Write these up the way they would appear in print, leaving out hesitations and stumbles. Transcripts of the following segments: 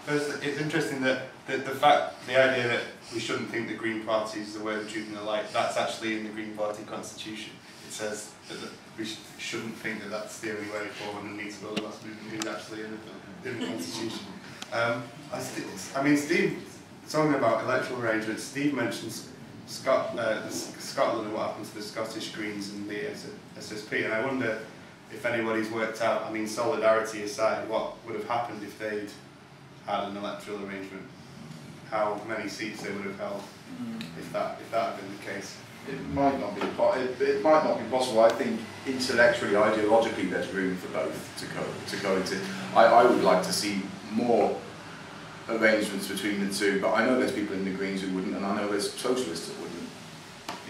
First, it's interesting that the idea that we shouldn't think the Green Party is the way, the truth and the light, that's actually in the Green Party constitution. It says that we shouldn't think that that's the only way forward and needs to build a mass movement. It's actually in the constitution. I mean, Steve, talking about electoral arrangements, Steve mentions Scotland and what happened to the Scottish Greens and the SSP, and I wonder if anybody's worked out, I mean, solidarity aside, what would have happened if they'd had an electoral arrangement? How many seats they would have held if that had been the case? It might not be possible. I think intellectually, ideologically, there's room for both to go into. I would like to see more arrangements between the two, but I know there's people in the Greens who wouldn't, and I know there's socialists that wouldn't.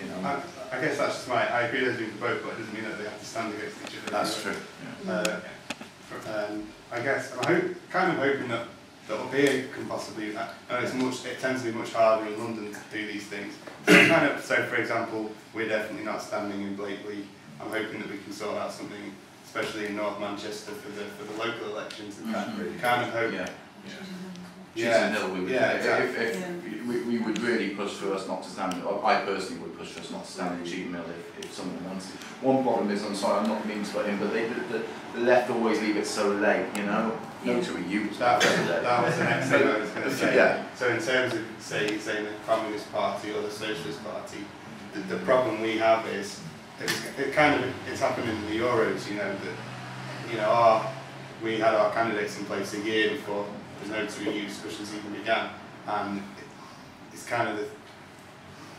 You know. I guess that's just I agree there's room for both, but it doesn't mean that they have to stand against each other. That's true. Yeah. I guess I'm kind of hoping that albeit can possibly, it tends to be much harder in London to do these things. So for example, we're definitely not standing in Blakely. I'm hoping that we can sort out something, especially in North Manchester for the local elections. And kind of hope. We would really push for us not to stand. I personally would push for us not to stand in Cheetham Hill if someone wants it. One problem is, I'm sorry, I'm not mean to put him, but the left always leave it so late, you know. No to a youth. That was the next thing I was going to say. Yeah. So in terms of say the Communist Party or the Socialist Party, the problem we have is it's happened in the Euros. We had our candidates in place a year before the no to EU discussions even began, and it's kind of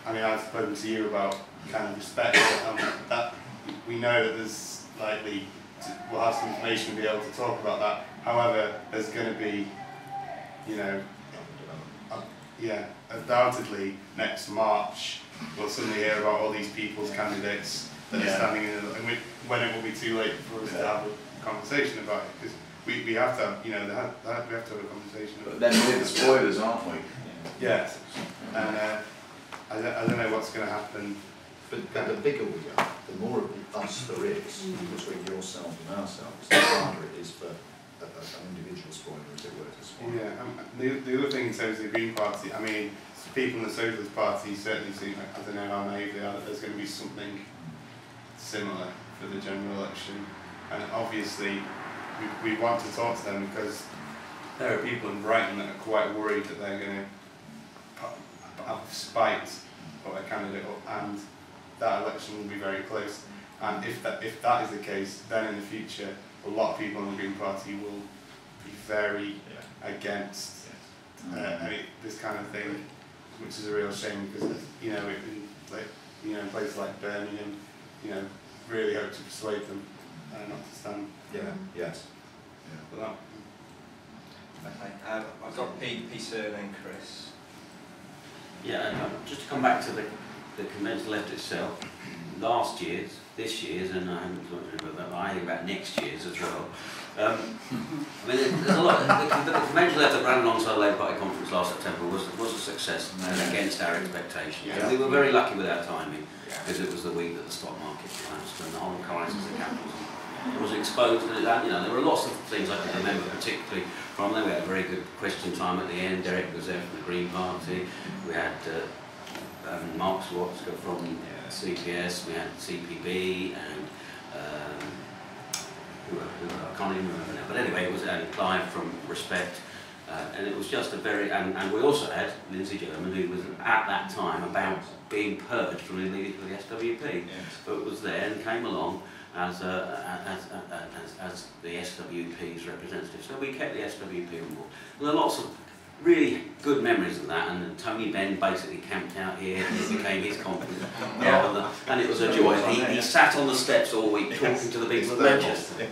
I've spoken to you about kind of respect that we know that there's likely we'll have some information to be able to talk about that. However, there's going to be, undoubtedly next March we'll suddenly hear about all these people's candidates that are standing in, and when it will be too late for us to have a conversation about it, because we have to have, we have to have a conversation. But then we're the spoilers, aren't we? Yes, and I don't know what's going to happen. But the bigger we are, the more of us there is between yourselves and ourselves, the harder it is for an individual spoiler, as it were, to spoil. Yeah, the other thing in terms of the Green Party, I mean, people in the Socialist Party certainly seem, I don't know how naive they are, that there's going to be something similar for the general election. And obviously, we want to talk to them because there are people in Brighton that are quite worried that they're going to have spite for a candidate up, and that election will be very close. And if that is the case, then in the future, a lot of people in the Green Party will be very against this kind of thing, which is a real shame because in places like Birmingham, really hope to persuade them not to stand. Yes. For that. Okay. I've got Peter and Chris. Yeah, just to come back to the conventional left itself, last year's, this year's, and I haven't talked about that, but I think about next year's as well. I mean, there's a lot. The conventional left that ran alongside the Labour Party conference last September was a success and against our expectations. Yeah. We were very lucky with our timing because it was the week that the stock market collapsed and the whole crisis of capitalism was exposed. And there were lots of things I can remember, particularly from there. We had a very good question time at the end. Derek was there from the Green Party. We had Mark Swartzka from CPS, we had CPB, and I can't even remember now. But anyway, it was Clive from Respect, and it was just a very, and we also had Lindsay German, who was at that time about being purged from the SWP, but was there and came along as the SWP's representative. So we kept the SWP on board. There were lots of really good memories of that, and Tony Benn basically camped out here and it became his confidence. And it was a joy. He sat on the steps all week talking to the people of Manchester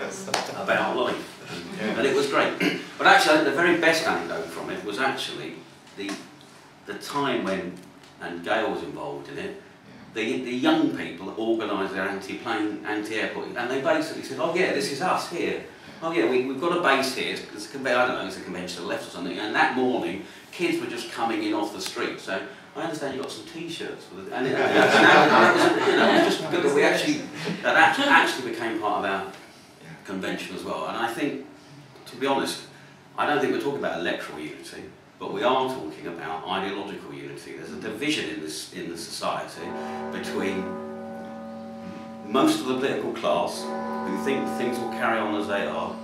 about life, and it was great. But actually, I think the very best anecdote from it was actually the time when, and Gail was involved in it, the young people organised their anti-plane, anti-airport, and they basically said, oh yeah, this is us here. Oh yeah, we've got a base here, I don't know, it's a conventional left or something, and that morning, kids were just coming in off the street, so I understand you got some T-shirts for the, and it was just good that we actually became part of our convention as well, and I think, to be honest, I don't think we're talking about electoral unity, but we are talking about ideological unity. There's a division in the society between most of the political class who think things will carry on as they are,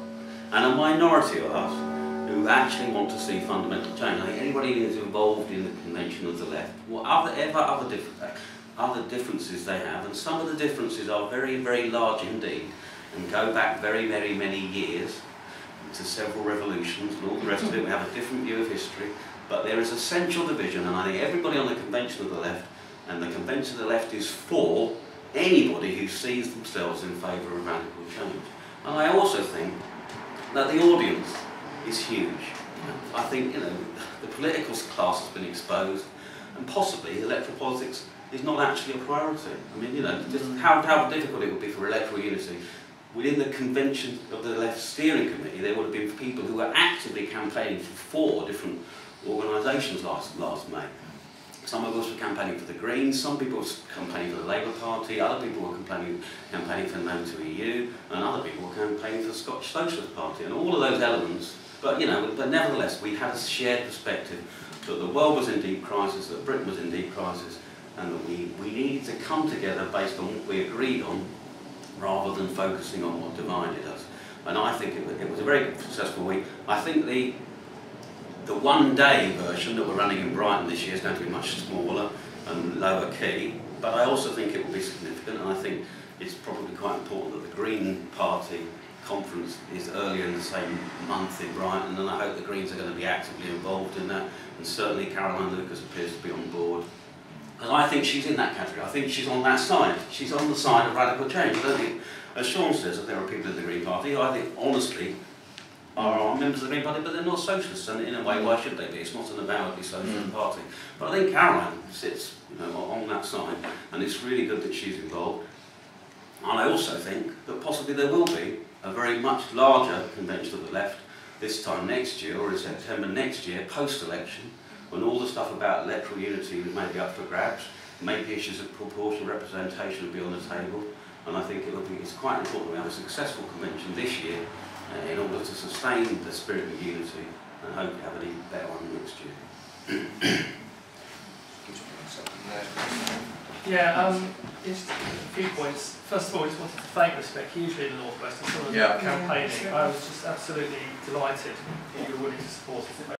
and a minority of us who actually want to see fundamental change. I think anybody who's involved in the convention of the left, whatever other differences they have, and some of the differences are very, very large indeed, and go back very, very many years to several revolutions and all the rest of it. We have a different view of history, but there is a central division, and I think everybody on the convention of the left, and the convention of the left is for anybody who sees themselves in favour of radical change. And I also think that the audience is huge. I think, you know, the political class has been exposed, and possibly electoral politics is not actually a priority. I mean, you know, just how difficult it would be for electoral unity. Within the convention of the left steering committee, there would have been people who were actively campaigning for 4 different organisations last May. Some of us were campaigning for the Greens, some people were campaigning for the Labour Party, other people were campaigning for no to EU, and other people were campaigning for the Scottish Socialist Party, and all of those elements. But, you know, but nevertheless, we had a shared perspective that the world was in deep crisis, that Britain was in deep crisis, and that we needed to come together based on what we agreed on, rather than focusing on what divided us. And I think it was a very successful week. I think the one-day version that we're running in Brighton this year is going to be much smaller and lower key, but I also think it will be significant, and I think it's probably quite important that the Green Party conference is earlier in the same month in Brighton, and I hope the Greens are going to be actively involved in that, and certainly Caroline Lucas appears to be on board. And I think she's in that category. I think she's on that side. She's on the side of radical change. I don't think, as Sean says, that there are people in the Green Party who I think, honestly, are members of the Green Party, but they're not socialists, and in a way, why should they be? It's not an avowedly socialist party. But I think Caroline sits, you know, on that side, and it's really good that she's involved. And I also think that possibly there will be a very much larger convention of the left this time next year, or in September next year, post-election, when all the stuff about electoral unity may be up for grabs, maybe issues of proportional representation will be on the table, and I think it's quite important we have a successful convention this year in order to sustain the spirit of unity and hope to have an even better one next year. Yeah, just a few points. First of all, I just wanted to thank Respect hugely in the North West and sort of campaigning. I was just absolutely delighted that you were willing to support us.